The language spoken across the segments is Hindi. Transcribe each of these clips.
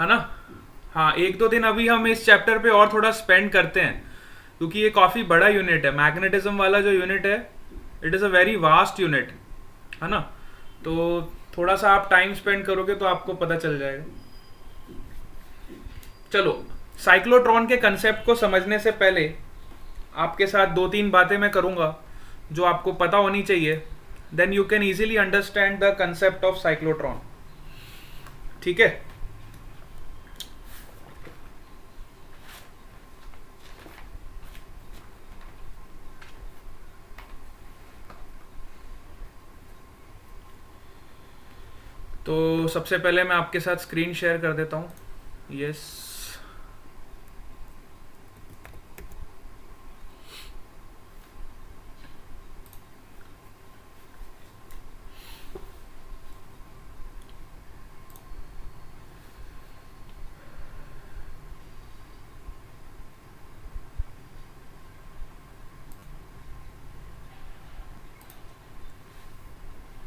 है ना। हाँ, एक दो दिन अभी हम इस चैप्टर पे और थोड़ा स्पेंड करते हैं, क्योंकि ये काफ़ी बड़ा यूनिट है। मैग्नेटिज्म वाला जो यूनिट है, it is a very vast unit, है ना। तो थोड़ा सा आप टाइम स्पेंड करोगे तो आपको पता चल जाएगा। चलो, साइक्लोट्रॉन के कंसेप्ट को समझने से पहले आपके साथ दो तीन बातें मैं करूंगा जो आपको पता होनी चाहिए। Then you can easily understand the concept of cyclotron. ठीक है। तो सबसे पहले मैं आपके साथ स्क्रीन शेयर कर देता हूँ। यस।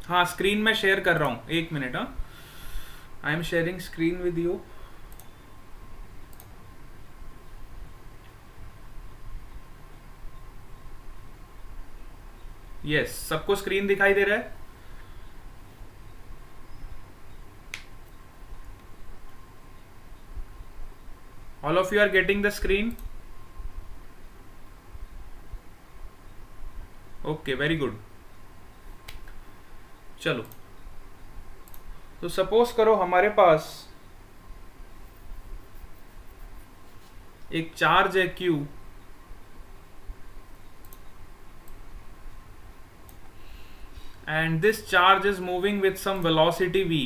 हाँ, स्क्रीन में शेयर कर रहा हूँ, एक मिनट। हाँ, I am sharing screen with you. Yes, सबको स्क्रीन दिखाई दे रहा है? All of you are getting the screen? Okay, very good. चलो, तो सपोज करो हमारे पास एक चार्ज है Q, and this charge is moving with some velocity v.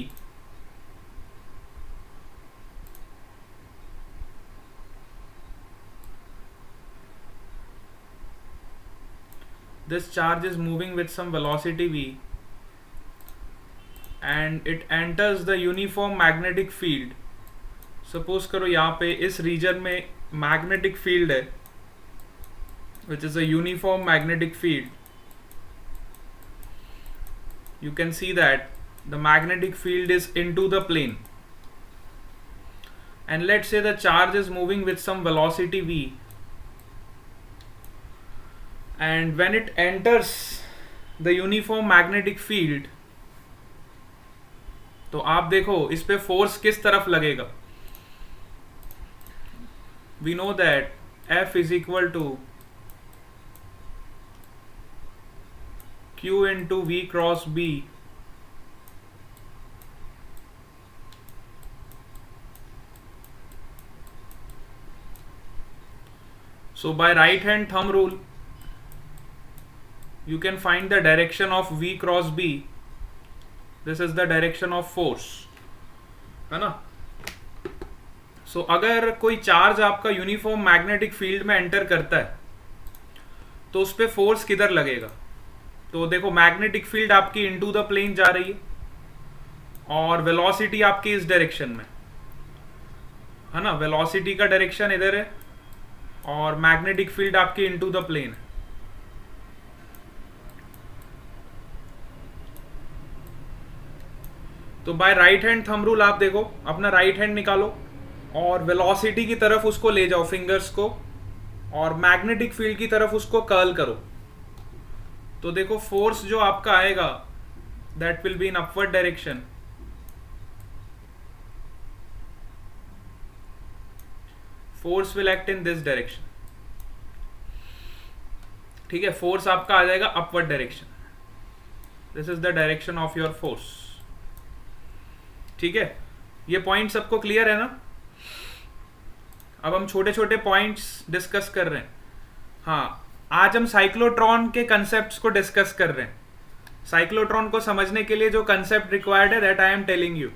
This charge is moving with some velocity v, and it enters the uniform magnetic field. Suppose करो यहाँ पे इस रीजन में मैग्नेटिक फील्ड है, which is a uniform magnetic field. You can see that the magnetic field is into the plane, and let's say the charge is moving with some velocity v, and when it enters the uniform magnetic field, तो आप देखो इस पे फोर्स किस तरफ लगेगा। We know that F is equal to Q into V cross B. So by right hand thumb rule, you can find the direction of V cross B. This is the direction of force, है ना। सो अगर कोई चार्ज आपका यूनिफॉर्म मैग्नेटिक फील्ड में एंटर करता है तो उस पर फोर्स किधर लगेगा। तो देखो, मैग्नेटिक फील्ड आपकी इनटू द प्लेन जा रही है और वेलोसिटी आपकी इस डायरेक्शन में, है ना। वेलोसिटी का डायरेक्शन इधर है और मैग्नेटिक फील्ड आपकी इनटू द प्लेन है। तो by right hand thumb rule आप देखो, अपना राइट हैंड निकालो और वेलोसिटी की तरफ उसको ले जाओ, फिंगर्स को, और मैग्नेटिक फील्ड की तरफ उसको कर्ल करो। तो देखो, फोर्स जो आपका आएगा that will be in upward direction. Force will act in this direction. ठीक है, फोर्स आपका आ जाएगा upward direction. This is the direction of your force. ठीक है, ये पॉइंट सबको क्लियर है ना। अब हम छोटे छोटे पॉइंट्स डिस्कस कर रहे हैं। हाँ, आज हम साइक्लोट्रॉन के कंसेप्ट्स को डिस्कस कर रहे हैं। साइक्लोट्रॉन को समझने के लिए जो कंसेप्ट रिक्वायर्ड है that I am telling you,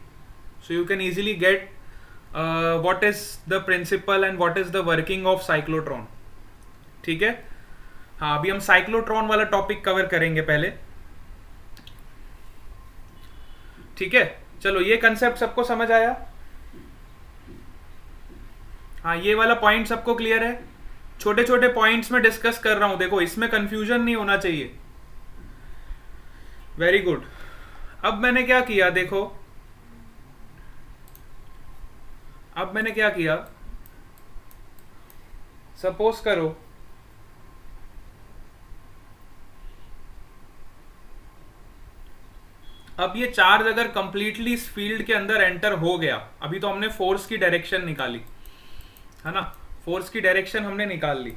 so you can easily get what is the principle and what is the working of cyclotron. ठीक है। हाँ, अभी हम साइक्लोट्रॉन वाला टॉपिक कवर करेंगे पहले। ठीक है, चलो, ये कंसेप्ट सबको समझ आया। हाँ, ये वाला पॉइंट सबको क्लियर है। छोटे छोटे पॉइंट्स में डिस्कस कर रहा हूं, देखो इसमें कंफ्यूजन नहीं होना चाहिए। Very good. अब मैंने क्या किया, देखो अब मैंने क्या किया, सपोज करो अब ये चार्ज अगर कंप्लीटली इस फील्ड के अंदर एंटर हो गया, अभी तो हमने फोर्स की डायरेक्शन निकाली है ना, फोर्स की डायरेक्शन हमने निकाल ली।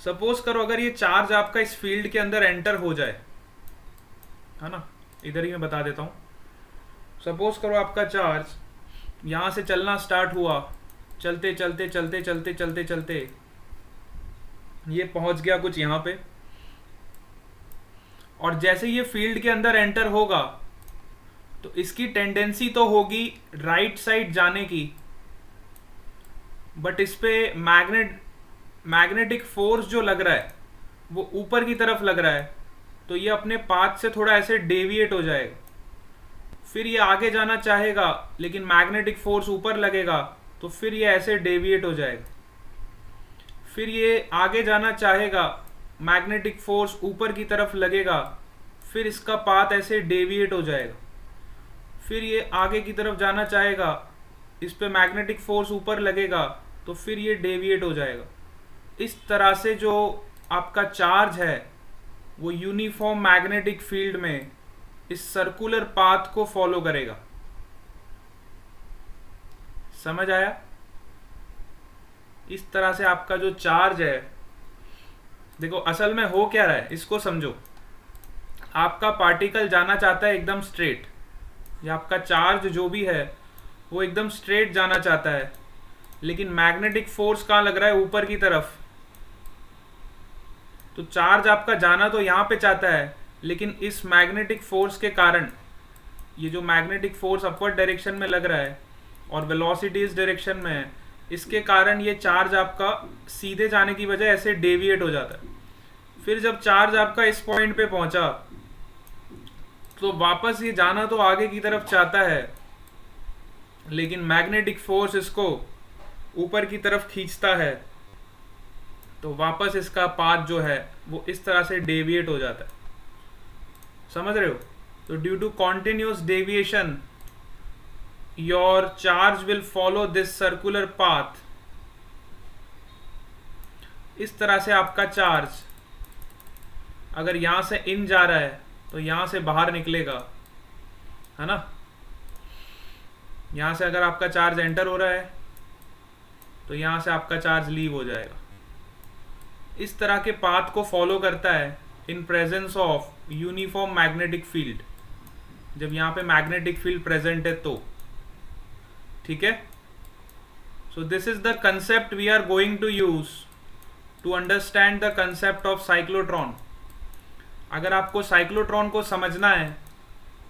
सपोज करो अगर ये चार्ज आपका इस फील्ड के अंदर एंटर हो जाए, है ना, इधर ही मैं बता देता हूं। सपोज करो आपका चार्ज यहां से चलना स्टार्ट हुआ, चलते चलते चलते चलते चलते चलते ये पहुंच गया कुछ यहां पे, और जैसे ये फील्ड के अंदर एंटर होगा तो इसकी टेंडेंसी तो होगी राइट साइड जाने की, बट इस पे मैग्नेटिक फोर्स जो लग रहा है वो ऊपर की तरफ लग रहा है, तो ये अपने पाथ से थोड़ा ऐसे डेविएट हो जाएगा। फिर ये आगे जाना चाहेगा लेकिन मैग्नेटिक फोर्स ऊपर लगेगा, तो फिर ये ऐसे डेविएट हो जाएगा। फिर ये आगे जाना चाहेगा, मैग्नेटिक फोर्स ऊपर की तरफ लगेगा, फिर इसका पाथ ऐसे डेविएट हो जाएगा। फिर ये आगे की तरफ जाना चाहेगा, इस पे मैग्नेटिक फोर्स ऊपर लगेगा, तो फिर ये डेविएट हो जाएगा। इस तरह से जो आपका चार्ज है वो यूनिफॉर्म मैग्नेटिक फील्ड में इस सर्कुलर पाथ को फॉलो करेगा। समझ आया? इस तरह से आपका जो चार्ज है, देखो असल में हो क्या रहा है इसको समझो। आपका पार्टिकल जाना चाहता है एकदम स्ट्रेट, या आपका चार्ज जो भी है वो एकदम स्ट्रेट जाना चाहता है, लेकिन मैग्नेटिक फोर्स कहाँ लग रहा है? ऊपर की तरफ। तो चार्ज आपका जाना तो यहाँ पे चाहता है, लेकिन इस मैग्नेटिक फोर्स के कारण, ये जो मैग्नेटिक फोर्स अपवर्ड डायरेक्शन में लग रहा है और वेलोसिटी इस डायरेक्शन में है, इसके कारण ये चार्ज आपका सीधे जाने की बजाय ऐसे डेविएट हो जाता है। फिर जब चार्ज आपका इस पॉइंट पे पहुंचा तो वापस ये जाना तो आगे की तरफ चाहता है, लेकिन मैग्नेटिक फोर्स इसको ऊपर की तरफ खींचता है, तो वापस इसका पाथ जो है वो इस तरह से डेविएट हो जाता है। समझ रहे हो? तो due to continuous deviation your charge will follow this circular path. इस तरह से आपका चार्ज अगर यहां से इन जा रहा है तो यहां से बाहर निकलेगा, है ना। यहां से अगर आपका चार्ज एंटर हो रहा है तो यहां से आपका चार्ज लीव हो जाएगा। इस तरह के पाथ को फॉलो करता है in presence of uniform magnetic field, जब यहां पे मैग्नेटिक फील्ड प्रेजेंट है तो। ठीक है? So this is the concept we are going to use to understand the concept of cyclotron. अगर आपको साइक्लोट्रॉन को समझना है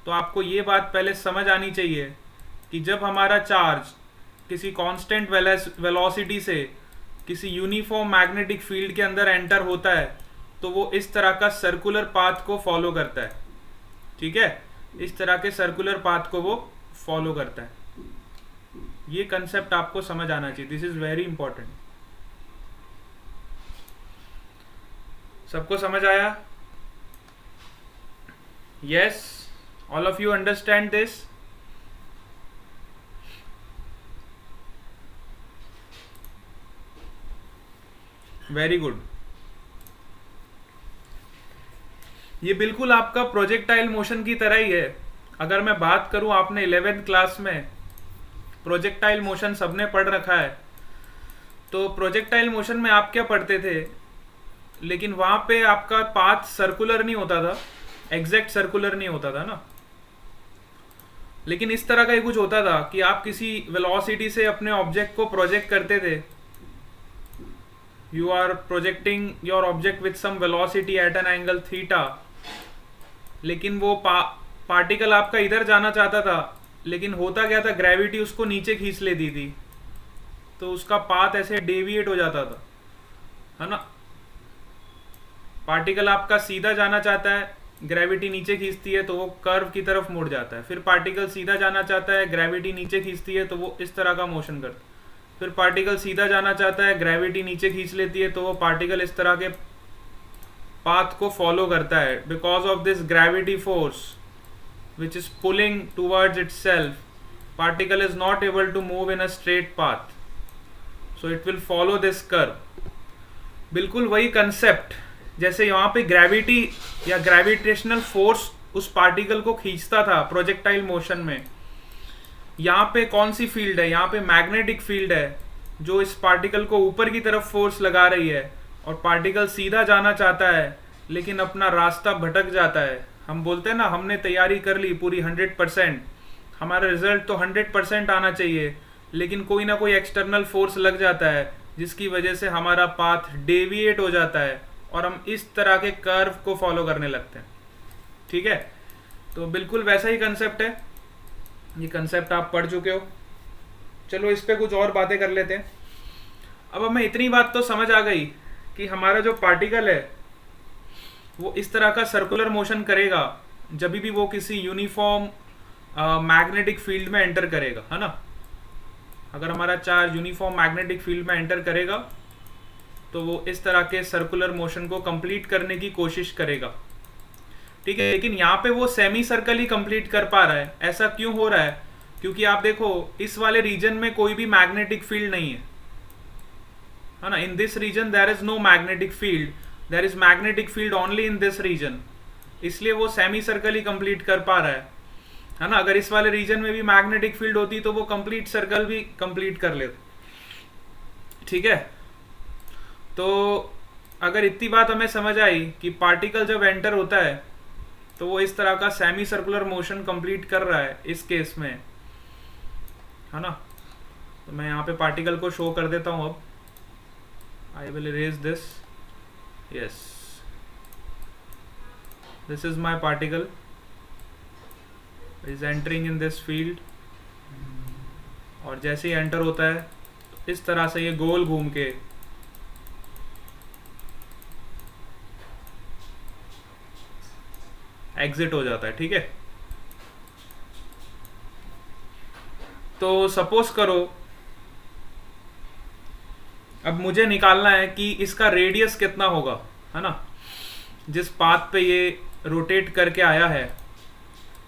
तो आपको ये बात पहले समझ आनी चाहिए कि जब हमारा चार्ज किसी कांस्टेंट वेलोसिटी से किसी यूनिफॉर्म मैग्नेटिक फील्ड के अंदर एंटर होता है तो वो इस तरह का सर्कुलर पाथ को फॉलो करता है। ठीक है? इस तरह के सर्कुलर पाथ को वो फॉलो करता है। ये कंसेप्ट आपको समझ आना चाहिए। This is very important. सबको समझ आया? Yes, all of you understand this? Very good. ये बिल्कुल आपका प्रोजेक्टाइल मोशन की तरह ही है। अगर मैं बात करूं, आपने 11th क्लास में प्रोजेक्टाइल मोशन सबने पढ़ रखा है, तो प्रोजेक्टाइल मोशन में आप क्या पढ़ते थे? लेकिन वहां पे आपका पाथ सर्कुलर नहीं होता था, एग्जैक्ट सर्कुलर नहीं होता था ना। लेकिन इस तरह का ही कुछ होता था कि आप किसी वेलोसिटी से अपने ऑब्जेक्ट को प्रोजेक्ट करते थे। You are projecting your object with some velocity at an angle theta, लेकिन वो पार्टिकल आपका इधर जाना चाहता था, लेकिन होता क्या था, ग्रेविटी उसको नीचे खींच लेती थी, तो उसका पाथ ऐसे डेविएट हो जाता था, है ना। पार्टिकल आपका सीधा जाना चाहता है, ग्रेविटी नीचे खींचती है तो वो कर्व की तरफ मुड़ जाता है। फिर पार्टिकल सीधा जाना चाहता है, ग्रेविटी नीचे खींचती है तो वो इस तरह का मोशन करता है। फिर पार्टिकल सीधा जाना चाहता है, ग्रेविटी नीचे खींच लेती है तो वो पार्टिकल इस तरह के पाथ को फॉलो करता है। Because of this gravity force which is pulling towards itself, particle is not able to move in a straight path, so it will follow this curve। बिल्कुल वही कंसेप्ट जैसे यहाँ पे ग्रेविटी या ग्रेविटेशनल फोर्स उस पार्टिकल को खींचता था प्रोजेक्टाइल मोशन में, यहाँ पे कौन सी फील्ड है, यहाँ पे मैग्नेटिक फील्ड है जो इस पार्टिकल को ऊपर की तरफ फोर्स लगा रही है, और पार्टिकल सीधा जाना चाहता है लेकिन अपना रास्ता भटक जाता है। हम बोलते हैं ना, हमने तैयारी कर ली पूरी 100%, हमारा रिजल्ट तो 100% आना चाहिए, लेकिन कोई ना कोई एक्सटर्नल फोर्स लग जाता है जिसकी वजह से हमारा पाथ डेविएट हो जाता है और हम इस तरह के कर्व को फॉलो करने लगते हैं। ठीक है, तो बिल्कुल वैसा ही कंसेप्ट है, ये कंसेप्ट आप पढ़ चुके हो। चलो इस पे कुछ और बातें कर लेते हैं। अब हमें इतनी बात तो समझ आ गई कि हमारा जो पार्टिकल है वो इस तरह का सर्कुलर मोशन करेगा जब भी वो किसी यूनिफॉर्म मैग्नेटिक फील्ड में एंटर करेगा, है ना। अगर हमारा चार्ज यूनिफॉर्म मैग्नेटिक फील्ड में एंटर करेगा तो वो इस तरह के सर्कुलर मोशन को कंप्लीट करने की कोशिश करेगा। ठीक है, लेकिन यहाँ पे वो सेमी सर्कल ही कंप्लीट कर पा रहा है। ऐसा क्यों हो रहा है? क्योंकि आप देखो इस वाले रीजन में कोई भी मैग्नेटिक फील्ड नहीं है ना। In this region there is no magnetic field, there is magnetic field only in this region, इसलिए वो सेमी सर्कल ही कंप्लीट कर पा रहा है ना। अगर इस वाले रीजन में भी मैग्नेटिक फील्ड होती तो वो कंप्लीट सर्कल भी कंप्लीट कर लेते। ठीक है, तो अगर इतनी बात हमें समझ आई कि पार्टिकल जब एंटर होता है तो वो इस तरह का सेमी सर्कुलर मोशन कंप्लीट कर रहा है इस केस में, है ना। तो मैं यहाँ पे पार्टिकल को शो कर देता हूँ। अब I will erase this, yes, this is my particle is entering in this field, और जैसे ही एंटर होता है तो इस तरह से ये गोल घूम के एग्जिट हो जाता है। ठीक है, तो सपोज करो अब मुझे निकालना है कि इसका रेडियस कितना होगा, है ना। जिस पाथ पे ये रोटेट करके आया है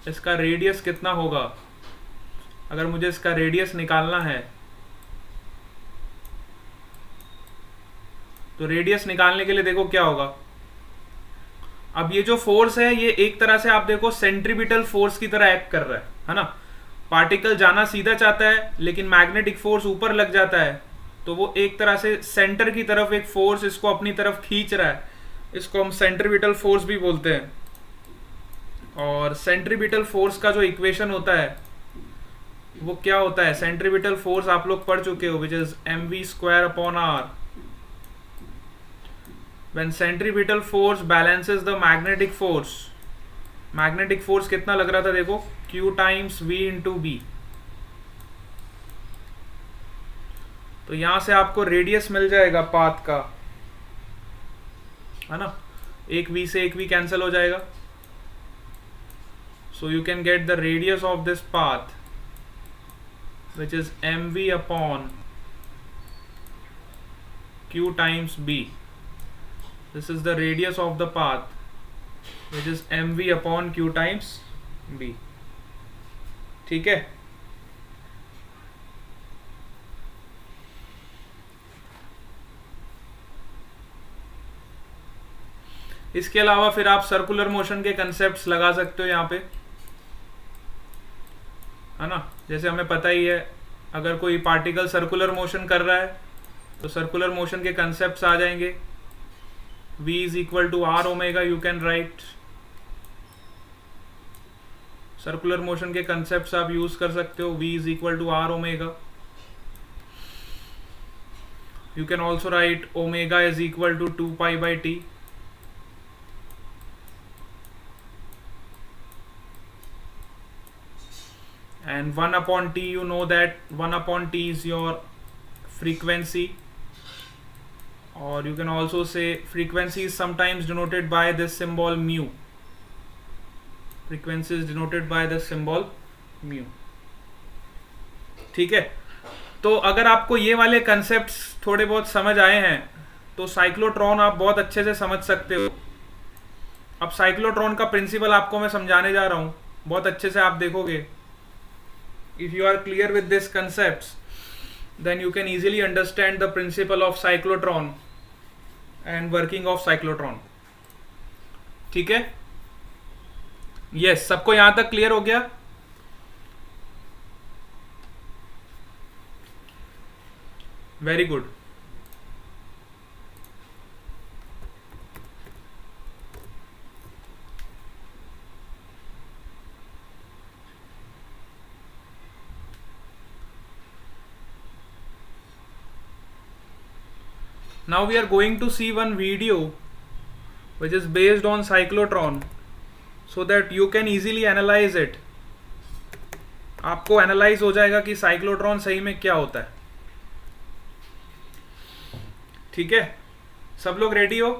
इसका रेडियस कितना होगा। अगर मुझे इसका रेडियस निकालना है तो रेडियस निकालने के लिए देखो क्या होगा। अब ये जो फोर्स है ये एक तरह से आप देखो सेंट्रीपिटल फोर्स की तरह एक्ट कर रहा है ना। पार्टिकल जाना सीधा चाहता है लेकिन मैग्नेटिक फोर्स ऊपर लग जाता है, तो वो एक तरह से सेंटर की तरफ एक फोर्स इसको अपनी तरफ खींच रहा है। इसको हम सेंट्रीपिटल फोर्स भी बोलते हैं। और सेंट्रीपिटल फोर्स का जो इक्वेशन होता है वो क्या होता है? सेंट्रीपिटल फोर्स आप लोग पढ़ चुके हो, which is mv²/r। When centripetal force balances the magnetic force, magnetic force कितना लग रहा था देखो, Q times V into B। तो यहां से आपको रेडियस मिल जाएगा पाथ का, है ना। एक V से एक V कैंसिल हो जाएगा, सो you can get the radius of this path which is mv/Q times B। This is the radius of the path, which is mv/Q times B। ठीक है, इसके अलावा फिर आप सर्कुलर मोशन के कंसेप्ट्स लगा सकते हो यहाँ पे, है ना। जैसे हमें पता ही है अगर कोई पार्टिकल सर्कुलर मोशन कर रहा है तो सर्कुलर मोशन के कंसेप्ट्स आ जाएंगे। V is equal to R omega, you can write। Circular motion के कंसेप्ट्स आप यूज कर सकते हो। V is equal to R omega। You can also write omega is equal to 2π/t। And 1/t, you know that 1/t is your frequency, or you can also say frequency is sometimes denoted by this symbol mu। frequency is denoted by the symbol mu। ठीक है, तो अगर आपको ये वाले कंसेप्ट्स थोड़े बहुत समझ आए हैं तो साइक्लोट्रॉन आप बहुत अच्छे से समझ सकते हो। अब साइक्लोट्रॉन का प्रिंसिपल आपको मैं समझाने जा रहा हूँ, बहुत अच्छे से आप देखोगे if you are clear with these concepts, then you can easily understand the principle of cyclotron and working of cyclotron. ठीक है? Yes, सबको यहां तक क्लियर हो गया? Very good. Now we are going to see one video which is based on cyclotron so that you can easily analyze it. आपको एनालाइज हो जाएगा कि साइक्लोट्रॉन सही में क्या होता है. ठीक है, सब लोग रेडी हो?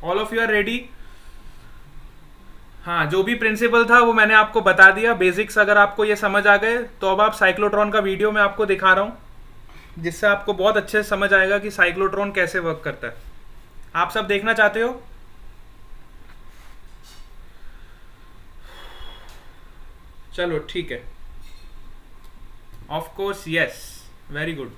All of you are ready? हाँ, जो भी प्रिंसिपल था वो मैंने आपको बता दिया. बेसिक्स अगर आपको ये समझ आ गए तो अब आप साइक्लोट्रॉन का वीडियो मैं आपको दिखा रहा हूं, जिससे आपको बहुत अच्छे से समझ आएगा कि साइक्लोट्रॉन कैसे वर्क करता है. आप सब देखना चाहते हो? चलो ठीक है. Of course yes, very good.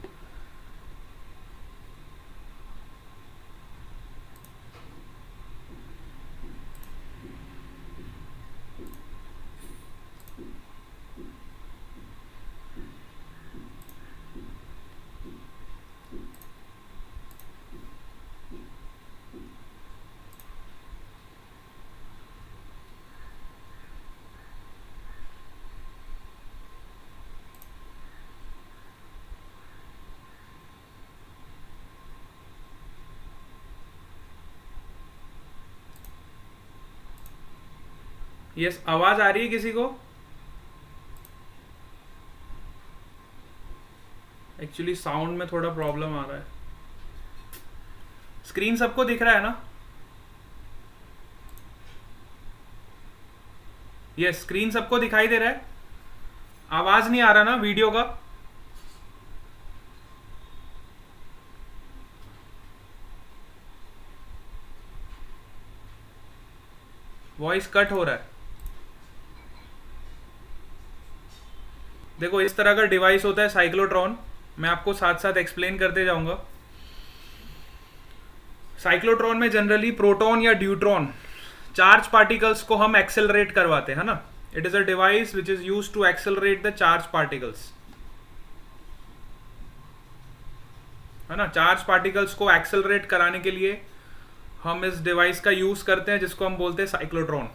Yes, आवाज आ रही है किसी को? एक्चुअली साउंड में थोड़ा प्रॉब्लम आ रहा है. स्क्रीन सबको दिख रहा है ना? यस, स्क्रीन सबको दिखाई दे रहा है. आवाज नहीं आ रहा ना वीडियो का? वॉइस कट हो रहा है. देखो, इस तरह का डिवाइस होता है साइक्लोट्रॉन. मैं आपको साथ साथ एक्सप्लेन करते जाऊंगा. साइक्लोट्रॉन में जनरली प्रोटॉन या ड्यूट्रॉन चार्ज पार्टिकल्स को हम एक्सेलरेट करवाते हैं ना. It is a device which is use to accelerate the charge particles, है ना. चार्ज पार्टिकल्स को एक्सेलरेट कराने के लिए हम इस डिवाइस का यूज करते हैं, जिसको हम बोलते हैं साइक्लोट्रॉन.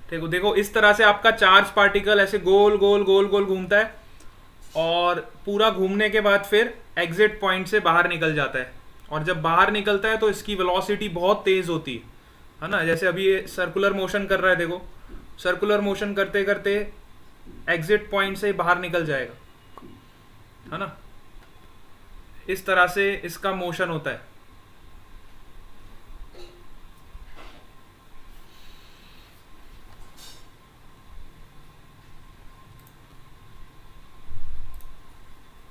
देखो देखो, इस तरह से आपका चार्ज पार्टिकल ऐसे गोल गोल गोल गोल घूमता है और पूरा घूमने के बाद फिर एग्जिट पॉइंट से बाहर निकल जाता है. और जब बाहर निकलता है तो इसकी वेलोसिटी बहुत तेज होती है ना. जैसे अभी ये सर्कुलर मोशन कर रहा है, देखो सर्कुलर मोशन करते करते एग्जिट पॉइंट से बाहर निकल जाएगा, है ना. इस तरह से इसका मोशन होता है.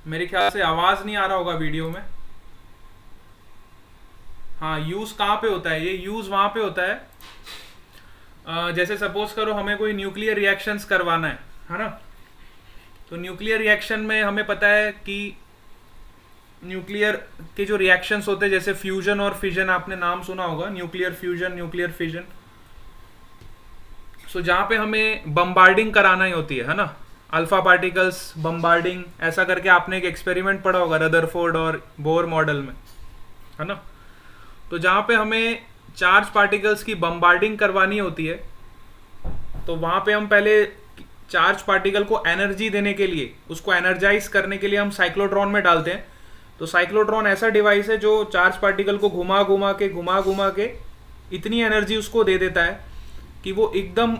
मेरे ख्याल से आवाज नहीं आ रहा होगा वीडियो में. हाँ, यूज कहाँ पे होता है? ये यूज वहां पे होता है जैसे सपोज करो हमें कोई न्यूक्लियर रिएक्शंस करवाना है ना. तो न्यूक्लियर रिएक्शन में हमें पता है कि न्यूक्लियर के जो रिएक्शंस होते हैं, जैसे फ्यूजन और फिजन, आपने नाम सुना होगा, न्यूक्लियर फ्यूजन, न्यूक्लियर फिजन. सो जहाँ पे हमें बम्बार्डिंग कराना ही होती है ना, अल्फा पार्टिकल्स बम्बार्डिंग, ऐसा करके आपने एक एक्सपेरिमेंट पढ़ा होगा रदरफोर्ड और बोर मॉडल में, है ना. तो जहाँ पे हमें चार्ज पार्टिकल्स की बम्बार्डिंग करवानी होती है, तो वहाँ पे हम पहले चार्ज पार्टिकल को एनर्जी देने के लिए, उसको एनर्जाइज करने के लिए हम साइक्लोट्रॉन में डालते हैं. तो साइक्लोट्रॉन ऐसा डिवाइस है जो चार्ज पार्टिकल को घुमा घुमा के इतनी एनर्जी उसको दे देता है कि वो एकदम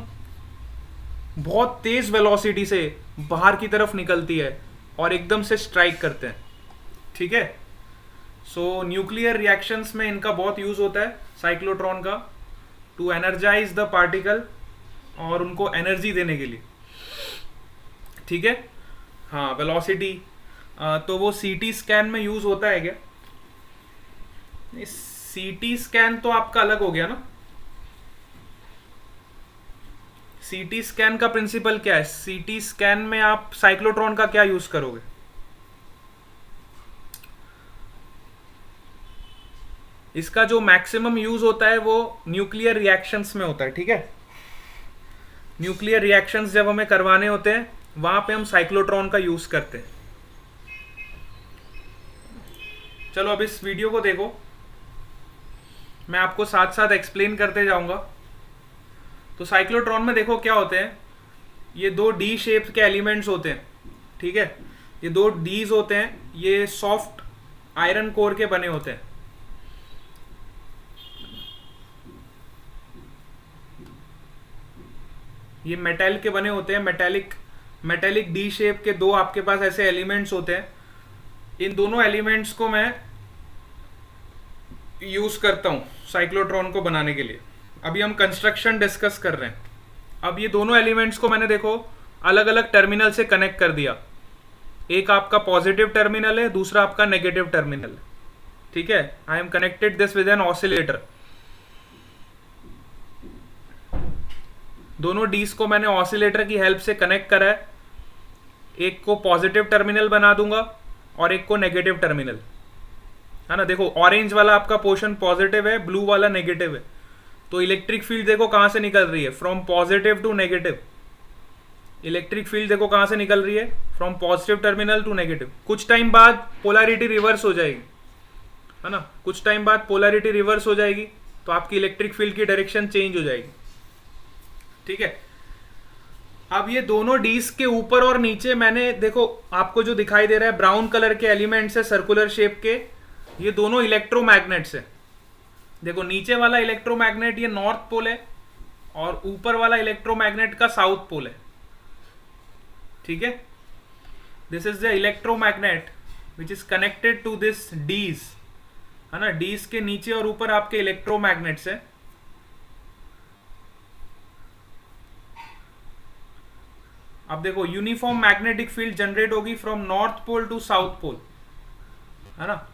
बहुत तेज वेलोसिटी से बाहर की तरफ निकलती है और एकदम से स्ट्राइक करते हैं. ठीक है. सो न्यूक्लियर रिएक्शंस में इनका बहुत यूज होता है साइक्लोट्रॉन का, टू एनर्जाइज द पार्टिकल और उनको एनर्जी देने के लिए. ठीक है. हाँ, वेलोसिटी तो वो सीटी स्कैन में यूज होता है क्या? सीटी स्कैन तो आपका अलग हो गया ना। सीटी स्कैन का प्रिंसिपल क्या है? सीटी स्कैन में आप साइक्लोट्रॉन का क्या यूज करोगे? इसका जो मैक्सिमम यूज होता है वो न्यूक्लियर रिएक्शंस में होता है, ठीक है। न्यूक्लियर रिएक्शंस जब हमें करवाने होते हैं वहां पे हम साइक्लोट्रॉन का यूज करते हैं। चलो अब इस वीडियो को देखो, मैं आपको साथ साथ एक्सप्लेन करते जाऊंगा। तो साइक्लोट्रॉन में देखो क्या होते हैं, ये दो डी शेप के एलिमेंट्स होते हैं, ठीक है। ये दो डीज होते हैं, ये सॉफ्ट आयरन कोर के बने होते हैं। ये मेटल के बने होते हैं, मेटेलिक डी शेप के दो आपके पास ऐसे एलिमेंट्स होते हैं। इन दोनों एलिमेंट्स को मैं यूज करता हूं साइक्लोट्रॉन को बनाने के लिए। अभी हम कंस्ट्रक्शन डिस्कस कर रहे हैं। अब ये दोनों एलिमेंट्स को मैंने देखो अलग अलग टर्मिनल से कनेक्ट कर दिया। एक आपका पॉजिटिव टर्मिनल है, दूसरा आपका नेगेटिव टर्मिनल है, ठीक है। I am connected this with an oscillator. दोनों डीज को मैंने ऑसिलेटर की हेल्प से कनेक्ट करा है। एक को पॉजिटिव टर्मिनल बना दूंगा और एक को नेगेटिव टर्मिनल, है ना। देखो ऑरेंज वाला आपका पोर्शन पॉजिटिव है, ब्लू वाला नेगेटिव है। तो इलेक्ट्रिक फील्ड देखो कहां से निकल रही है, from positive to negative. Electric field देखो कहां से निकल रही है, from positive terminal to negative. कुछ टाइम बाद पोलैरिटी रिवर्स हो जाएगी, है ना। कुछ टाइम बाद पोलैरिटी रिवर्स हो जाएगी तो आपकी इलेक्ट्रिक फील्ड की डायरेक्शन चेंज हो जाएगी, ठीक है। अब ये दोनों डीज के ऊपर और नीचे मैंने देखो आपको जो दिखाई दे रहा है ब्राउन कलर के एलिमेंट्स है सर्कुलर शेप के, ये दोनों इलेक्ट्रोमैग्नेट्स है। देखो नीचे वाला इलेक्ट्रोमैग्नेट ये नॉर्थ पोल है और ऊपर वाला इलेक्ट्रोमैग्नेट का साउथ पोल है, ठीक है। This is the electromagnet which is connected to this dees, है ना। डीज के नीचे और ऊपर आपके इलेक्ट्रोमैग्नेट्स है। अब देखो यूनिफॉर्म मैग्नेटिक फील्ड जनरेट होगी from north pole to south pole, है ना।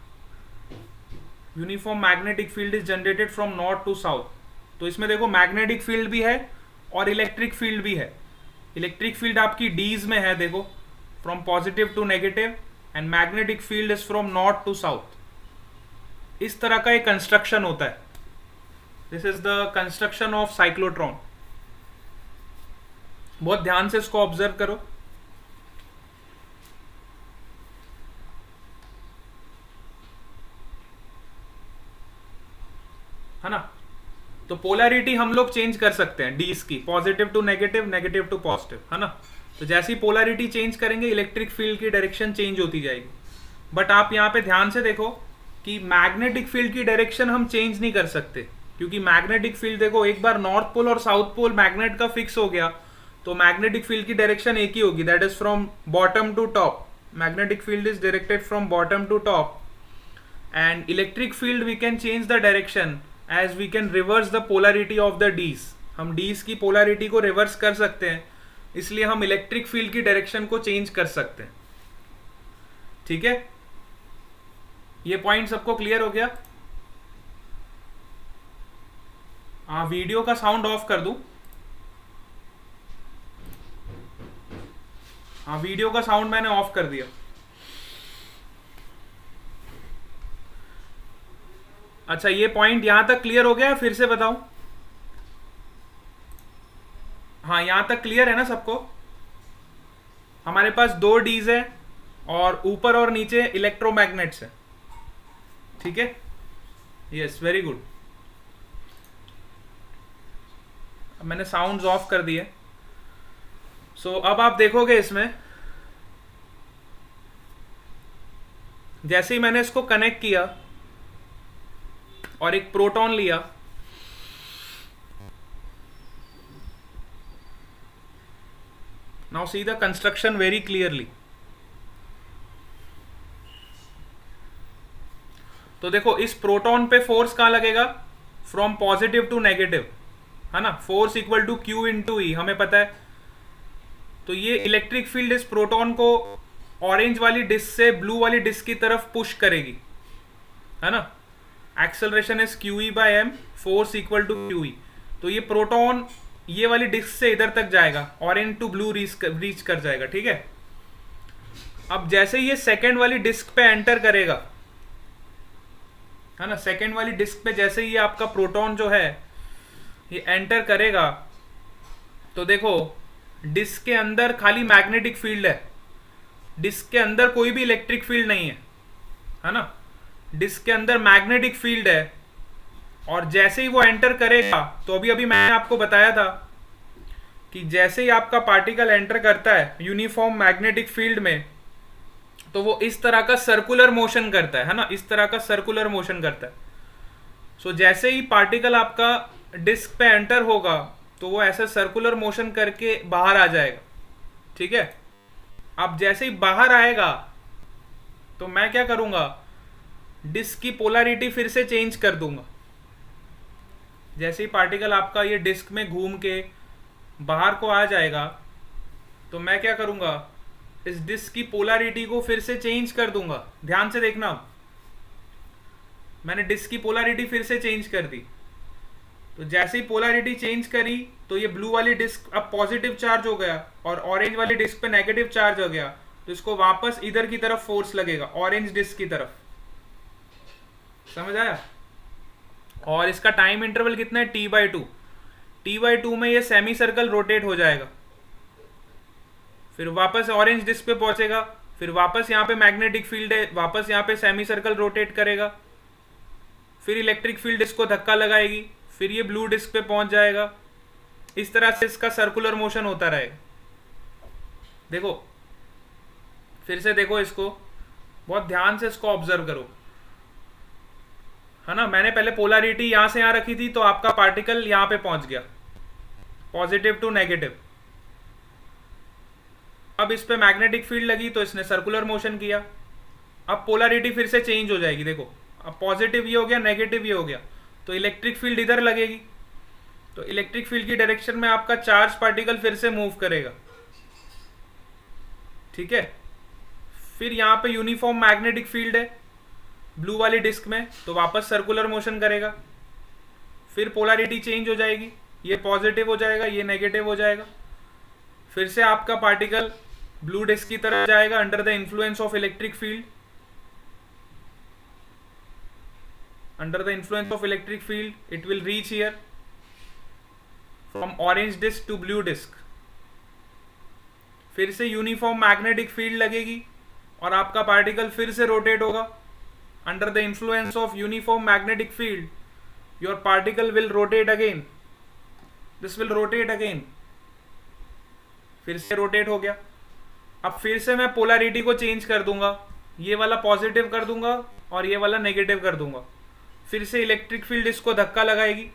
Uniform magnetic field is generated from north to south. तो इसमें देखो मैग्नेटिक फील्ड भी है और इलेक्ट्रिक फील्ड भी है। इलेक्ट्रिक फील्ड आपकी डीज में है, देखो from positive to negative, and magnetic field is from north to south. इस तरह का एक कंस्ट्रक्शन होता है। This is the construction of cyclotron. बहुत ध्यान से इसको ऑब्जर्व करो। है ना। तो पोलैरिटी हम लोग चेंज कर सकते हैं डीज की, positive to negative, negative to positive, है ना। तो जैसी पोलैरिटी चेंज करेंगे इलेक्ट्रिक फील्ड की डायरेक्शन चेंज होती जाएगी। बट आप यहां पे ध्यान से देखो कि मैग्नेटिक फील्ड की डायरेक्शन हम चेंज नहीं कर सकते, क्योंकि मैग्नेटिक फील्ड देखो एक बार नॉर्थ पोल और साउथ पोल मैग्नेट का फिक्स हो गया तो मैग्नेटिक फील्ड की डायरेक्शन एक ही होगी, that is from bottom to top. Magnetic field is directed from bottom to top, and electric field we can change the direction as we can reverse the polarity of the dees. हम डीज की पोलैरिटी को रिवर्स कर सकते हैं, इसलिए हम इलेक्ट्रिक फील्ड की डायरेक्शन को चेंज कर सकते हैं, ठीक है। ये पॉइंट सबको क्लियर हो गया? हाँ, वीडियो का साउंड ऑफ कर दूं? हाँ, वीडियो का साउंड मैंने ऑफ कर दिया। अच्छा, ये पॉइंट यहां तक क्लियर हो गया, फिर से बताऊं? हाँ, यहां तक क्लियर है ना सबको? हमारे पास दो डीज है और ऊपर और नीचे इलेक्ट्रोमैग्नेट्स है, ठीक है। Yes, very good. मैंने साउंड्स ऑफ कर दिए। सो अब आप देखोगे इसमें जैसे ही मैंने इसको कनेक्ट किया और एक प्रोटॉन लिया, now see the construction very clearly. तो देखो इस प्रोटॉन पे फोर्स कहां लगेगा, फ्रॉम पॉजिटिव टू नेगेटिव, है ना। Force equal to Q into E, हमें पता है। तो ये इलेक्ट्रिक फील्ड इस प्रोटॉन को ऑरेंज वाली डिस्क से ब्लू वाली डिस्क की तरफ पुश करेगी, है ना। Acceleration is Q by M, force equal to Q. तो ये प्रोटॉन ये वाली डिस्क से इधर तक जाएगा, ऑरेंज टू ब्लू रीच कर जाएगा, ठीक है। अब जैसे ये सेकेंड वाली डिस्क पे एंटर करेगा, है ना, सेकेंड वाली डिस्क पे जैसे ही आपका प्रोटॉन जो है ये एंटर करेगा, तो देखो डिस्क के अंदर खाली मैग्नेटिक फील्ड है, डिस्क के अंदर कोई भी इलेक्ट्रिक फील्ड नहीं है ना। डिस्क के अंदर मैग्नेटिक फील्ड है, और जैसे ही वो एंटर करेगा, तो अभी अभी मैंने आपको बताया था कि जैसे ही आपका पार्टिकल एंटर करता है यूनिफॉर्म मैग्नेटिक फील्ड में, तो वो इस तरह का सर्कुलर मोशन करता है ना, इस तरह का सर्कुलर मोशन करता है। सो जैसे ही पार्टिकल आपका डिस्क पे एंटर होगा, तो वो ऐसा सर्कुलर मोशन करके बाहर आ जाएगा, ठीक है। अब जैसे ही बाहर आएगा, तो मैं क्या करूंगा, डिस्क की पोलैरिटी फिर से चेंज कर दूंगा। जैसे ही पार्टिकल आपका ये डिस्क में घूम के बाहर को आ जाएगा, तो मैं क्या करूंगा, इस डिस्क की पोलैरिटी को फिर से चेंज कर दूंगा। ध्यान से देखना, मैंने डिस्क की पोलैरिटी फिर से चेंज कर दी। तो जैसे ही पोलैरिटी चेंज करी, तो ये ब्लू वाली डिस्क अब पॉजिटिव चार्ज हो गया और ऑरेंज वाली डिस्क पे नेगेटिव चार्ज हो गया, तो इसको वापस इधर की तरफ फोर्स लगेगा, ऑरेंज डिस्क की तरफ। समझ आया। और इसका टाइम इंटरवल कितना है, t/2। t/2 में ये सेमी सर्कल रोटेट हो जाएगा, फिर वापस ऑरेंज डिस्क पे पहुंचेगा, फिर वापस यहाँ पे मैग्नेटिक फील्ड है, वापस यहाँ पे सेमी सर्कल रोटेट करेगा, फिर इलेक्ट्रिक फील्ड इसको धक्का लगाएगी, फिर ये ब्लू डिस्क पे पहुंच जाएगा। इस तरह से इसका सर्कुलर मोशन होता रहेगा। देखो फिर से देखो इसको, बहुत ध्यान से इसको ऑब्जर्व करो, है ना। मैंने पहले पोलैरिटी यहां से यहां रखी थी, तो आपका पार्टिकल यहां पे पहुंच गया, पॉजिटिव टू नेगेटिव। अब इस पे मैग्नेटिक फील्ड लगी, तो इसने सर्कुलर मोशन किया। अब पोलैरिटी फिर से चेंज हो जाएगी, देखो अब पॉजिटिव ये हो गया, नेगेटिव ये हो गया, तो इलेक्ट्रिक फील्ड इधर लगेगी, तो इलेक्ट्रिक फील्ड की डायरेक्शन में आपका चार्ज पार्टिकल फिर से मूव करेगा, ठीक है। फिर यहां पे यूनिफॉर्म मैग्नेटिक फील्ड है ब्लू वाली डिस्क में, तो वापस सर्कुलर मोशन करेगा, फिर पोलैरिटी चेंज हो जाएगी, ये पॉजिटिव हो जाएगा, ये नेगेटिव हो जाएगा, फिर से आपका पार्टिकल ब्लू डिस्क की तरफ जाएगा under the influence of electric field. Under the influence of electric field, it will reach here from orange disk to blue disk. फिर से यूनिफॉर्म मैग्नेटिक फील्ड लगेगी और आपका पार्टिकल फिर से रोटेट होगा। Under the influence of uniform magnetic field, your particle will rotate again, this will rotate again, फिर से रोटेट हो गया। अब फिर से मैं पोलैरिटी को चेंज कर दूंगा, ये वाला पॉजिटिव कर दूंगा और ये वाला नेगेटिव कर दूंगा, फिर से इलेक्ट्रिक फील्ड इसको धक्का लगाएगी।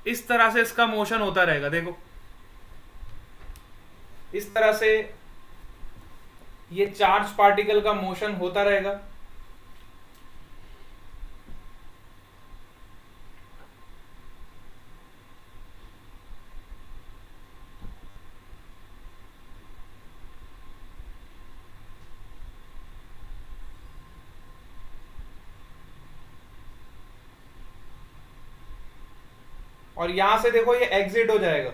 इस तरह से इसका मोशन होता रहेगा। देखो इस तरह से ये चार्ज पार्टिकल का मोशन होता रहेगा। और यहां से देखो ये एग्जिट हो जाएगा,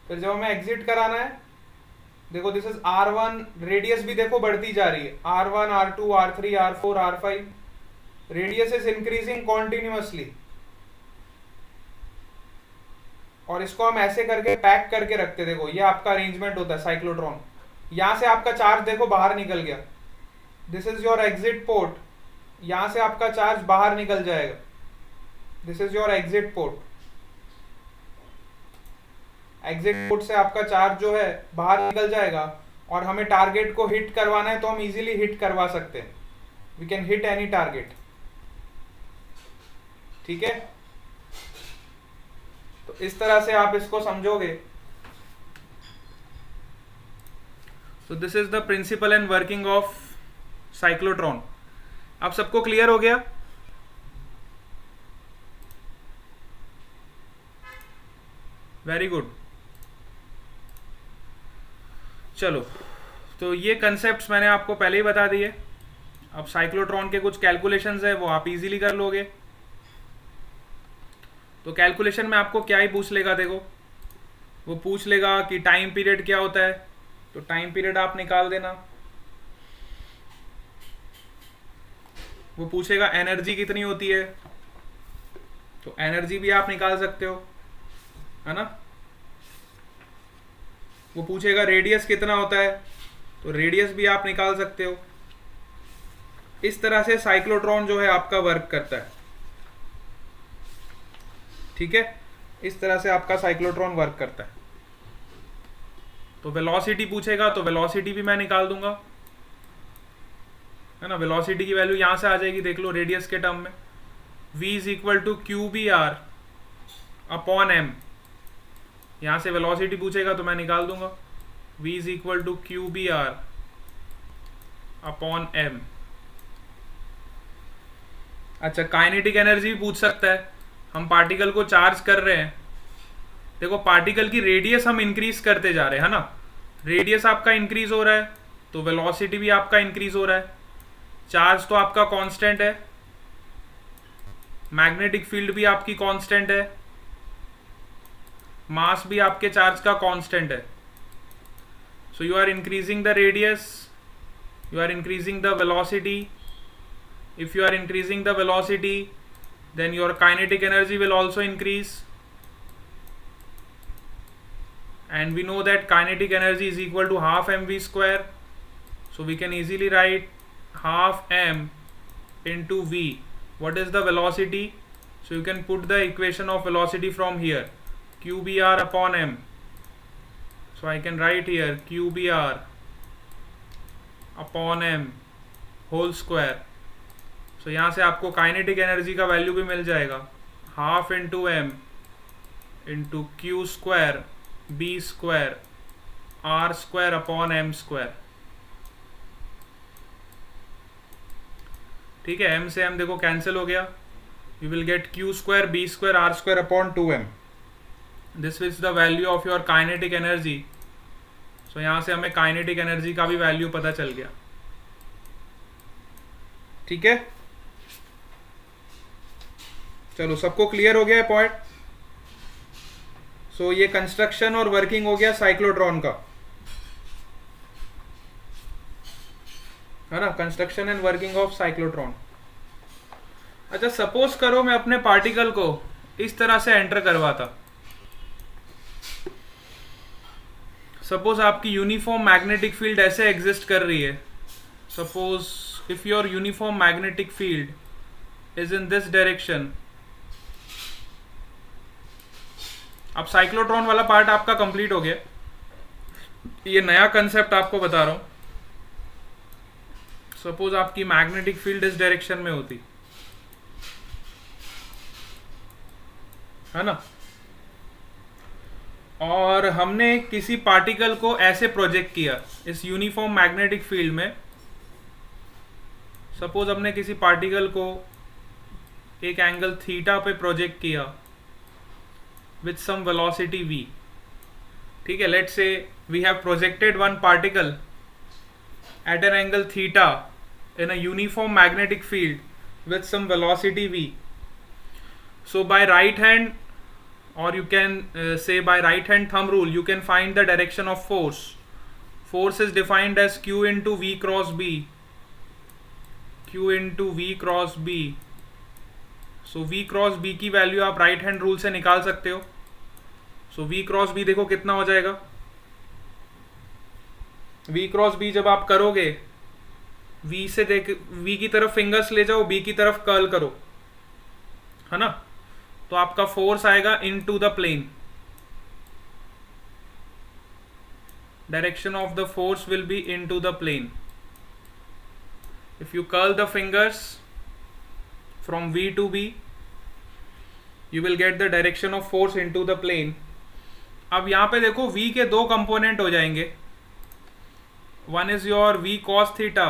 फिर जब हमें एग्जिट कराना है, देखो दिस इज R1, रेडियस भी देखो बढ़ती जा रही है, R1, R2, R3, R4, R5, radius is increasing continuously. और इसको हम ऐसे करके पैक करके रखते, देखो ये आपका अरेंजमेंट होता है साइक्लोट्रॉन। यहां से आपका चार्ज देखो बाहर निकल गया, this is your exit port, यहां से आपका चार्ज बाहर निकल जाएगा, this is your exit port. Exit port से आपका चार्ज जो है बाहर निकल जाएगा, और हमें टारगेट को हिट करवाना है तो हम इजीली हिट करवा सकते हैं, we can hit any target, ठीक है। तो इस तरह से आप इसको समझोगे। तो this is the principle and working of cyclotron. अब सबको क्लियर हो गया? Very good. चलो तो ये कंसेप्ट मैंने आपको पहले ही बता दिए। अब साइक्लोट्रॉन के कुछ कैलकुलेशंस है वो आप इजीली कर लोगे। तो कैलकुलेशन में आपको क्या ही पूछ लेगा, देखो वो पूछ लेगा कि टाइम पीरियड क्या होता है, तो टाइम पीरियड आप निकाल देना। वो पूछेगा एनर्जी कितनी होती है, तो एनर्जी भी आप निकाल सकते हो, है ना। वो पूछेगा रेडियस कितना होता है, तो रेडियस भी आप निकाल सकते हो। इस तरह से साइक्लोट्रॉन जो है आपका वर्क करता है, ठीक है। इस तरह से आपका साइक्लोट्रॉन वर्क करता है। तो वेलोसिटी पूछेगा तो वेलोसिटी भी मैं निकाल दूंगा, है ना। वेलोसिटी की वैल्यू यहां से आ जाएगी, देख लो रेडियस के टर्म में, v is equal to Q B R upon M. यहां से वेलोसिटी पूछेगा तो मैं निकाल दूंगा, v is equal to Q B R upon M. अच्छा, काइनेटिक एनर्जी भी पूछ सकता है। हम पार्टिकल को चार्ज कर रहे हैं, देखो पार्टिकल की रेडियस हम इंक्रीज करते जा रहे हैं, है ना। रेडियस आपका इंक्रीज हो रहा है तो वेलोसिटी भी आपका इंक्रीज हो रहा है। चार्ज तो आपका कांस्टेंट है, मैग्नेटिक फील्ड भी आपकी कांस्टेंट है, मास भी आपके चार्ज का कांस्टेंट है। So you are increasing the radius, you are increasing the velocity. If you are increasing the velocity, then your kinetic energy will also increase, and we know that kinetic energy is equal to half mv square, so we can easily write half m into v. What is the velocity? So you can put the equation of velocity from here, qbr upon m. So I can write here qbr upon m whole square. तो यहाँ से आपको काइनेटिक एनर्जी का वैल्यू भी मिल जाएगा, half into M into Q square B square R square upon M square. ठीक है, एम से एम देखो कैंसिल हो गया, you will get Q square B square R square upon 2m। This is the value of your kinetic energy. So यहाँ से हमें काइनेटिक एनर्जी का भी वैल्यू पता चल गया, ठीक है। चलो, सबको क्लियर हो गया है पॉइंट। सो ये कंस्ट्रक्शन और वर्किंग हो गया साइक्लोट्रॉन का, है ना, construction and working of cyclotron. अच्छा, सपोज करो मैं अपने पार्टिकल को इस तरह से एंटर करवाता। सपोज आपकी यूनिफॉर्म मैग्नेटिक फील्ड ऐसे एग्जिस्ट कर रही है। Suppose if your uniform magnetic field is in this direction. अब साइक्लोट्रॉन वाला पार्ट आपका कंप्लीट हो गया, ये नया कंसेप्ट आपको बता रहा हूं। सपोज आपकी मैग्नेटिक फील्ड इस डायरेक्शन में होती, है ना, और हमने किसी पार्टिकल को ऐसे प्रोजेक्ट किया इस यूनिफॉर्म मैग्नेटिक फील्ड में। सपोज हमने किसी पार्टिकल को एक एंगल थीटा पे प्रोजेक्ट किया with some velocity v। ठीक है, let's say we have projected one particle at an angle theta in a uniform magnetic field with some velocity v. So by right hand, or you can say by right hand thumb rule, you can find the direction of force. Force is defined as q into v cross b, q into v cross b। So v cross b की वैल्यू आप राइट हैंड रूल से निकाल सकते हो। सो v क्रॉस b देखो कितना हो जाएगा। v क्रॉस b जब आप करोगे, v से देख v की तरफ फिंगर्स ले जाओ, b की तरफ कर्ल करो, है ना, तो आपका फोर्स आएगा into the plane. Direction of the force will be into the plane. If you curl the fingers from V to B, you will get the direction of force into the plane। अब यहाँ पे देखो V के दो कंपोनेंट हो जाएंगे, one is your V cos theta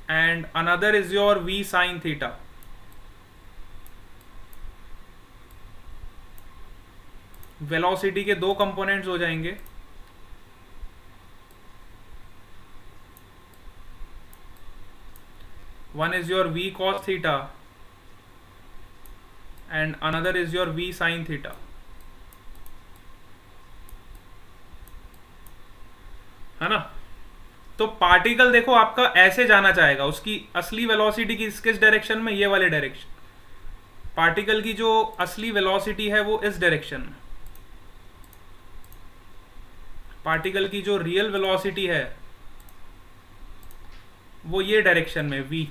and another is your V sin theta. Velocity के दो कंपोनेंट्स हो जाएंगे, one is your v cos theta and another is your v sin theta. है ना? तो पार्टिकल देखो आपका ऐसे जाना चाहेगा, उसकी असली वेलोसिटी किस डायरेक्शन में, ये वाले डायरेक्शन। पार्टिकल की जो असली वेलोसिटी है वो इस डायरेक्शन में, पार्टिकल की जो रियल वेलोसिटी है वो ये डायरेक्शन में v।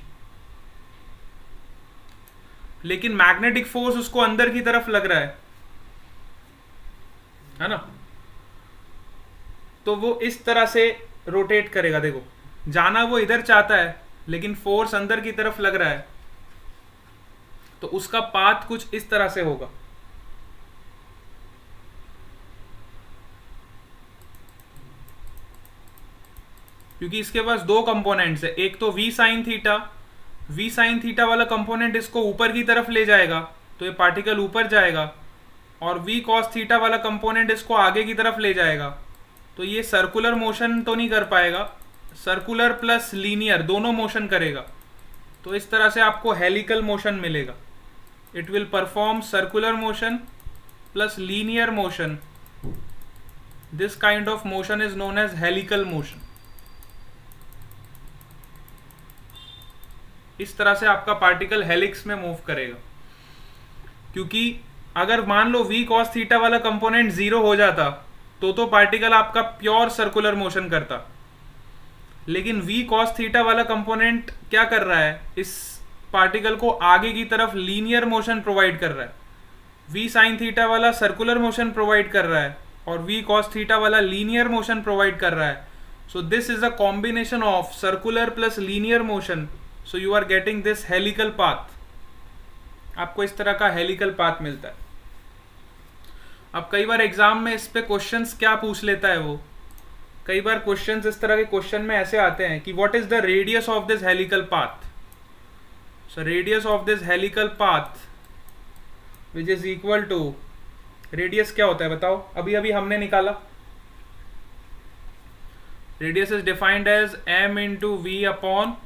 लेकिन मैग्नेटिक फोर्स उसको अंदर की तरफ लग रहा है ना? तो वो इस तरह से रोटेट करेगा। देखो, जाना वो इधर चाहता है लेकिन फोर्स अंदर की तरफ लग रहा है, तो उसका पाथ कुछ इस तरह से होगा। क्योंकि इसके पास दो कंपोनेंट्स है, एक तो v sin theta, v sin theta वाला कंपोनेंट इसको ऊपर की तरफ ले जाएगा तो ये पार्टिकल ऊपर जाएगा, और v cos थीटा वाला कंपोनेंट इसको आगे की तरफ ले जाएगा। तो ये सर्कुलर मोशन तो नहीं कर पाएगा, सर्कुलर प्लस लीनियर दोनों मोशन करेगा। तो इस तरह से आपको हेलिकल मोशन मिलेगा। It will perform circular motion plus linear motion. This kind of motion is known as helical motion. इस तरह से आपका पार्टिकल हेलिक्स में मूव करेगा। क्योंकि अगर मान लो v cos थीटा वाला कंपोनेंट जीरो हो जाता तो पार्टिकल आपका प्योर सर्कुलर मोशन करता, लेकिन v cos थीटा वाला कंपोनेंट क्या कर रहा है, इस पार्टिकल को आगे की तरफ लीनियर मोशन प्रोवाइड कर रहा है। v sin थीटा वाला सर्कुलर मोशन प्रोवाइड कर रहा है और v cos थीटा वाला लीनियर मोशन प्रोवाइड कर रहा है। So this is a combination of circular plus linear motion, so you are getting this helical path. आपको इस तरह का हेलिकल पाथ मिलता है। अब कई बार एग्जाम में इस पे क्वेश्चंस क्या पूछ लेता है, वो कई बार क्वेश्चंस इस तरह के क्वेश्चन में ऐसे आते हैं कि what is the radius of this helical path. So radius of this helical path which is equal to, radius क्या होता है बताओ, अभी अभी हमने निकाला। Radius is defined as m into V upon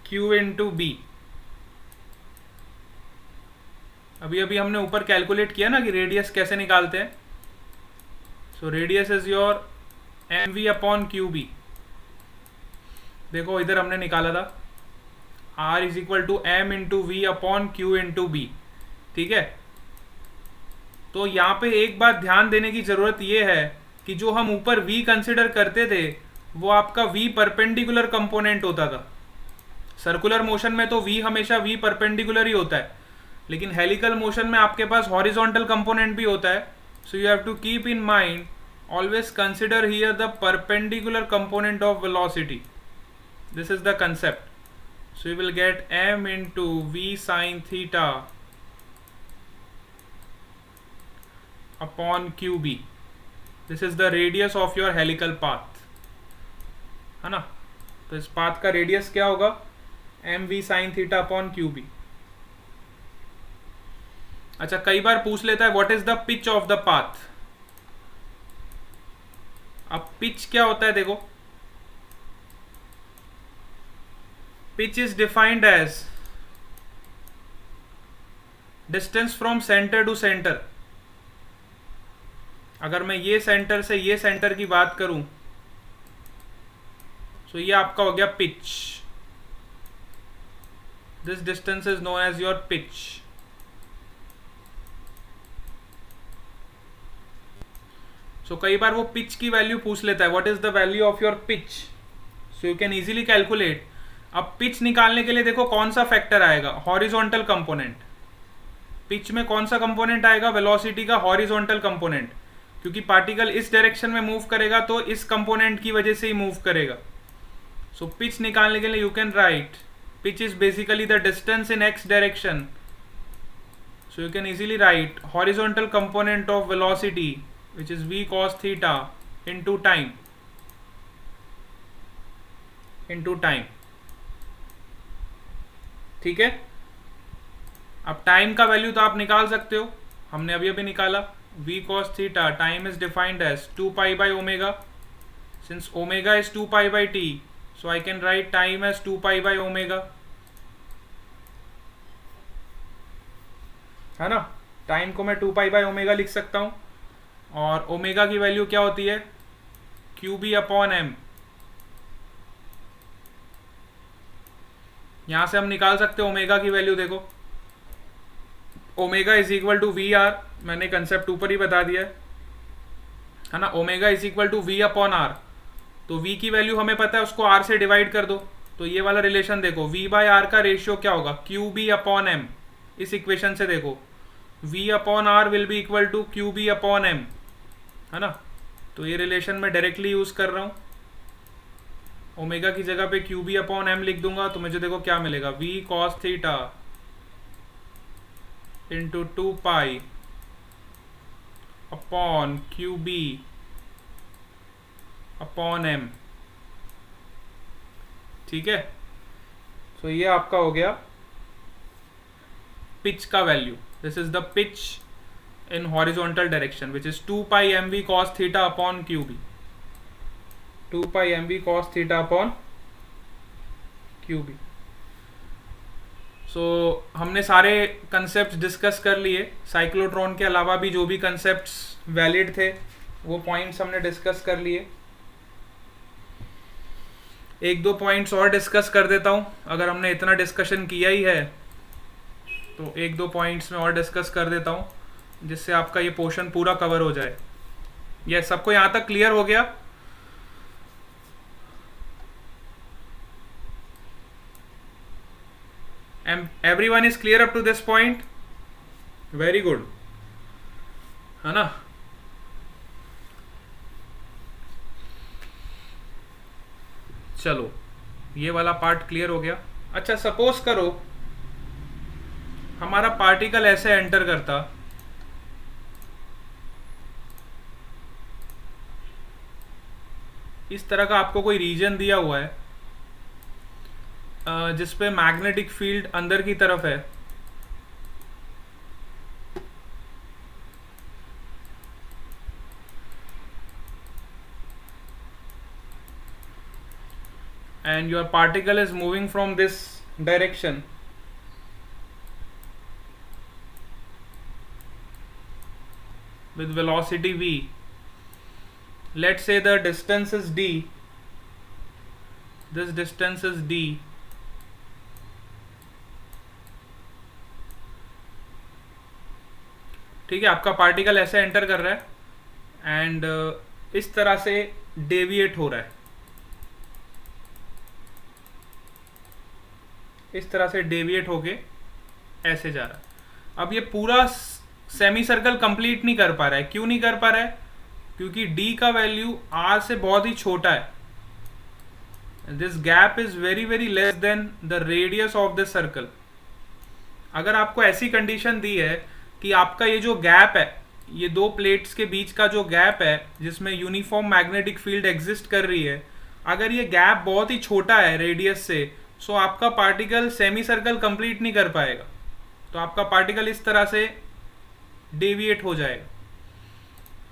q into B. अभी अभी हमने ऊपर कैलकुलेट किया ना कि रेडियस कैसे निकालते हैं। So radius is your M V upon Q B. देखो इधर हमने निकाला था r is equal to M into V upon Q into B. ठीक है, तो यहाँ पे एक बात ध्यान देने की जरूरत ये है कि जो हम ऊपर v कंसिडर करते थे वो आपका v परपेंडिकुलर कंपोनेंट होता था। सर्कुलर मोशन में तो v हमेशा v परपेंडिकुलर ही होता है, लेकिन हेलिकल मोशन में आपके पास हॉरिजॉन्टल कंपोनेंट भी होता है। So you have to keep in mind, always consider here the perpendicular component of velocity. This is the concept. So you will get m into V sine theta upon Q B. This is the radius of your helical path, है ना? तो इस पाथ का रेडियस क्या होगा, M V sine theta upon Q B. अच्छा, कई बार पूछ लेता है what is the pitch of the path. अब पिच क्या होता है, देखो pitch is defined as distance from centre to centre. अगर मैं ये सेंटर से ये सेंटर की बात करूं तो ये आपका हो गया pitch. This distance is known as your pitch. So कई बार वो पिच की वैल्यू पूछ लेता है, what is the value of your pitch. So you can easily calculate. अब पिच निकालने के लिए देखो कौन सा फैक्टर आएगा, हॉरिजॉन्टल कंपोनेंट। पिच में कौन सा कंपोनेंट आएगा, वेलोसिटी का हॉरिजॉन्टल कंपोनेंट, क्योंकि पार्टिकल इस डायरेक्शन में मूव करेगा तो इस कंपोनेंट की वजह से ही मूव करेगा। सो पिच निकालने के लिए you can write pitch is basically the distance in x direction. So you can easily right horizontal component of velocity which is v cos theta into time ठीक है। अब टाइम का वैल्यू तो आप निकाल सकते हो, हमने अभी अभी निकाला v cos theta time is defined as 2 pi by omega. Since omega is 2 pi by t, so I can write time as 2 pi by omega, है ना. टाइम को मैं 2 पाई बाई ओमेगा लिख सकता हूँ, और ओमेगा की वैल्यू क्या होती है, क्यू बी अपॉन एम. यहां से हम निकाल सकते हैं ओमेगा की वैल्यू. देखो omega is equal to V R, मैंने कंसेप्ट ऊपर ही बता दिया है ना. Omega is equal to V upon R, तो v की वैल्यू हमें पता है, उसको r से डिवाइड कर दो. तो ये वाला रिलेशन देखो, v बाय आर का रेशियो क्या होगा, क्यू बी अपॉन एम. इस इक्वेशन से देखो v upon R will be equal to Q B upon M, है ना. तो ये रिलेशन मैं डायरेक्टली यूज कर रहा हूँ. ओमेगा की जगह पे क्यू बी अपॉन एम लिख दूंगा, तो मुझे देखो क्या मिलेगा, v cos theta into 2 pi upon Q B upon M. ठीक है. सो ये आपका हो गया पिच का value. This is the pitch in horizontal direction which is 2 pi M V cos theta upon Q B. 2 pi M V cos theta upon Q B. So हमने सारे कंसेप्ट डिस्कस कर लिए. साइक्लोट्रॉन के अलावा भी जो भी कंसेप्ट्स वैलिड थे वो पॉइंट्स हमने डिस्कस कर लिए. एक दो पॉइंट्स और डिस्कस कर देता हूं. अगर हमने इतना डिस्कशन किया ही है तो एक दो पॉइंट्स में और डिस्कस कर देता हूं, जिससे आपका ये पोर्शन पूरा कवर हो जाए. ये सबको यहां तक क्लियर हो गया. Everyone is clear up to this point. Very good, है ना. चलो ये वाला पार्ट क्लियर हो गया. अच्छा, सपोज करो हमारा पार्टिकल ऐसे एंटर करता, इस तरह का आपको कोई रीजन दिया हुआ है जिसपे मैग्नेटिक फील्ड अंदर की तरफ है, and your particle is moving from this direction, with velocity v. Let's say the distance is d. This distance is d. ठीक है. आपका पार्टिकल ऐसे एंटर कर रहा है एंड इस तरह से डेविएट हो रहा है, इस तरह से डेविएट होके ऐसे जा रहा है. अब ये पूरा सेमी सर्कल कंप्लीट नहीं कर पा रहा है. क्यों नहीं कर पा रहा है? क्योंकि d का वैल्यू r से बहुत ही छोटा है. This gap is very very less than the radius of the circle. अगर आपको ऐसी कंडीशन दी है कि आपका ये जो गैप है, ये दो प्लेट्स के बीच का जो गैप है जिसमें यूनिफॉर्म मैग्नेटिक फील्ड एग्जिस्ट कर रही है, अगर ये गैप बहुत ही छोटा है रेडियस से, सो आपका पार्टिकल सेमी सर्कल कंप्लीट नहीं कर पाएगा. तो आपका पार्टिकल इस तरह से डेविएट हो जाएगा.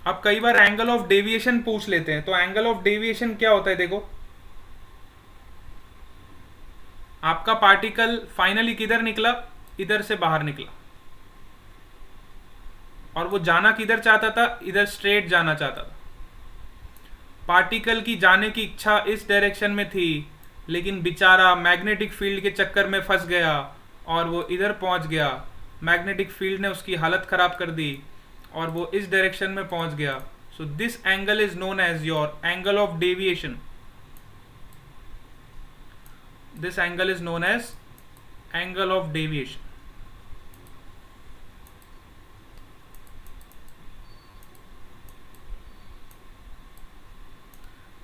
अब कई बार एंगल ऑफ डेविएशन पूछ लेते हैं, तो एंगल ऑफ डेविएशन क्या होता है? देखो आपका पार्टिकल फाइनली किधर निकला, इधर से बाहर निकला, और वो जाना किधर चाहता था, इधर स्ट्रेट जाना चाहता था. पार्टिकल की जाने की इच्छा इस डायरेक्शन में थी, लेकिन बेचारा मैग्नेटिक फील्ड के चक्कर में फंस गया और वो इधर पहुंच गया. मैग्नेटिक फील्ड ने उसकी हालत खराब कर दी और वो इस डायरेक्शन में पहुंच गया. So this angle is known as your angle of deviation. This angle is known as angle of deviation.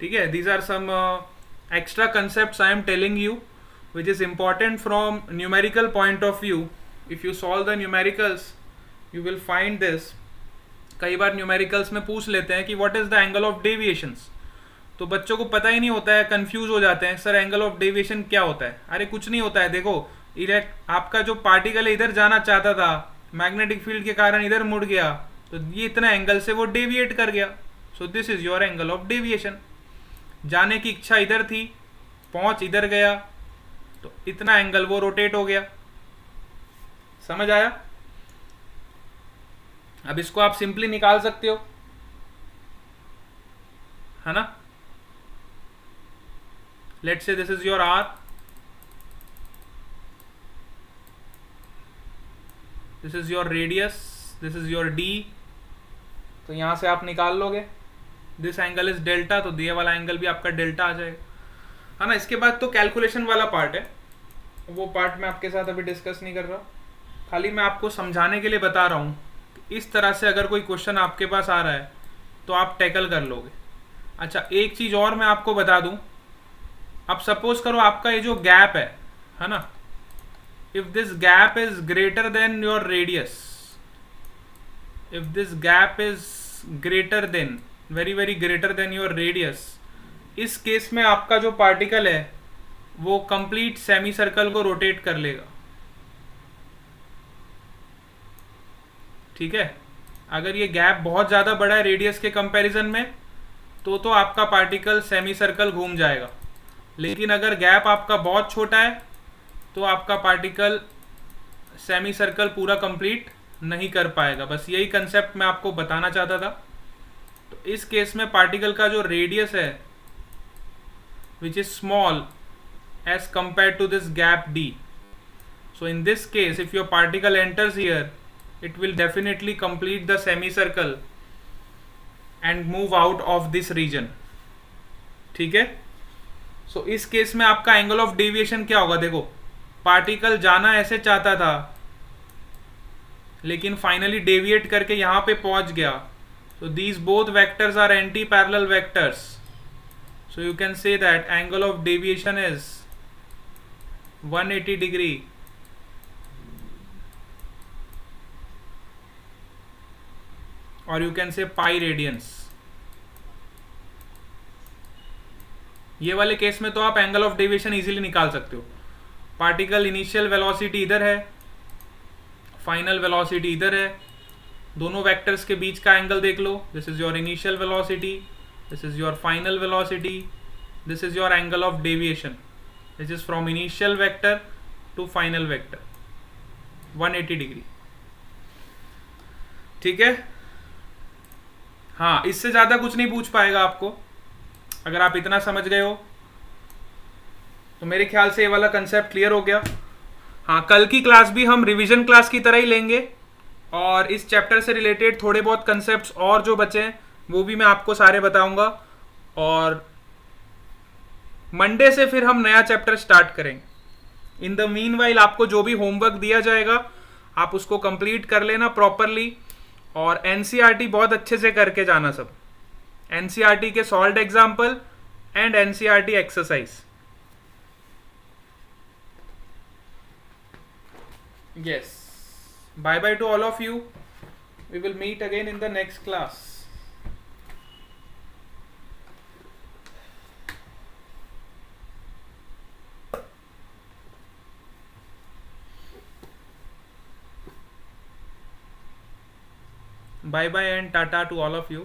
ठीक है. these are some extra concepts I am telling you which is important from numerical point of view. If you solve the numericals you will find this. कई बार न्यूमेरिकल्स में पूछ लेते हैं कि what is the angle of deviations, तो बच्चों को पता ही नहीं होता है, कंफ्यूज हो जाते हैं, सर एंगल ऑफ डेविएशन क्या होता है. अरे कुछ नहीं होता है. देखो आपका जो पार्टिकल इधर जाना चाहता था, मैग्नेटिक फील्ड के कारण इधर मुड़ गया, तो ये इतना एंगल से वो डेविएट कर गया, so this is your angle of deviation. जाने की इच्छा इधर थी, पहुंच इधर गया, तो इतना एंगल वो रोटेट हो गया। समझ आया? अब इसको आप सिंपली निकाल सकते हो, है ना। Let's say this is your R, this is your radius, this is your D. तो यहां से आप निकाल लोगे दिस एंगल इज डेल्टा, तो ये वाला एंगल भी आपका डेल्टा आ जाएगा, है ना। इसके बाद तो कैलकुलेशन वाला पार्ट है, वो पार्ट मैं आपके साथ अभी डिस्कस नहीं कर रहा, खाली मैं आपको समझाने के लिए बता रहा हूँ। इस तरह से अगर कोई क्वेश्चन आपके पास आ रहा है तो आप टैकल कर लोगे। अच्छा, एक चीज और मैं आपको बता दूं, अब सपोज करो आपका ये जो गैप है ना, if this gap is greater than your radius, if this gap is greater than, very very greater than your radius, इस केस में आपका जो पार्टिकल है वो कंप्लीट सेमी सर्कल को रोटेट कर लेगा। ठीक है, अगर ये गैप बहुत ज्यादा बड़ा है रेडियस के कंपैरिजन में तो आपका पार्टिकल सेमी सर्कल घूम जाएगा, लेकिन अगर गैप आपका बहुत छोटा है तो आपका पार्टिकल सेमी सर्कल पूरा कंप्लीट नहीं कर पाएगा। बस यही कंसेप्ट मैं आपको बताना चाहता था। तो इस केस में पार्टिकल का जो रेडियस है which is small as compare to this gap D, so in this case if your particle enters here, it will definitely complete the semicircle and move out of this region। ठीक है, सो इस केस में आपका एंगल ऑफ डेविएशन क्या होगा? देखो, पार्टिकल जाना ऐसे चाहता था लेकिन फाइनली डेविएट करके यहां पे पहुंच गया, so these both vectors are anti-parallel vectors, so you can say that angle of deviation is 180 degree और you can say pi radiance. ये वाले केस में तो आप एंगल ऑफ डेविएशन इजीली निकाल सकते हो। पार्टिकल इनिशियल वेलोसिटी इधर है, फाइनल वेलोसिटी इधर है, दोनों वेक्टर्स के बीच का एंगल देख लो, this is your initial velocity, this is your final velocity, this is your angle of deviation, this is from initial vector to final vector, 180 degree. ठीक है, हाँ, इससे ज्यादा कुछ नहीं पूछ पाएगा आपको। अगर आप इतना समझ गए हो तो मेरे ख्याल से ये वाला कंसेप्ट क्लियर हो गया। हाँ, कल की क्लास भी हम रिवीजन क्लास की तरह ही लेंगे और इस चैप्टर से रिलेटेड थोड़े बहुत कंसेप्ट्स और जो बचे हैं वो भी मैं आपको सारे बताऊंगा, और मंडे से फिर हम नया चैप्टर स्टार्ट करेंगे। इन द मीनवाइल आपको जो भी होमवर्क दिया जाएगा आप उसको कंप्लीट कर लेना प्रॉपरली, और एनसीईआरटी बहुत अच्छे से करके जाना सब, एनसीईआरटी के solved example and NCERT exercise. Yes, bye bye to all of you, we will meet again in the next class. Bye bye and tata to all of you.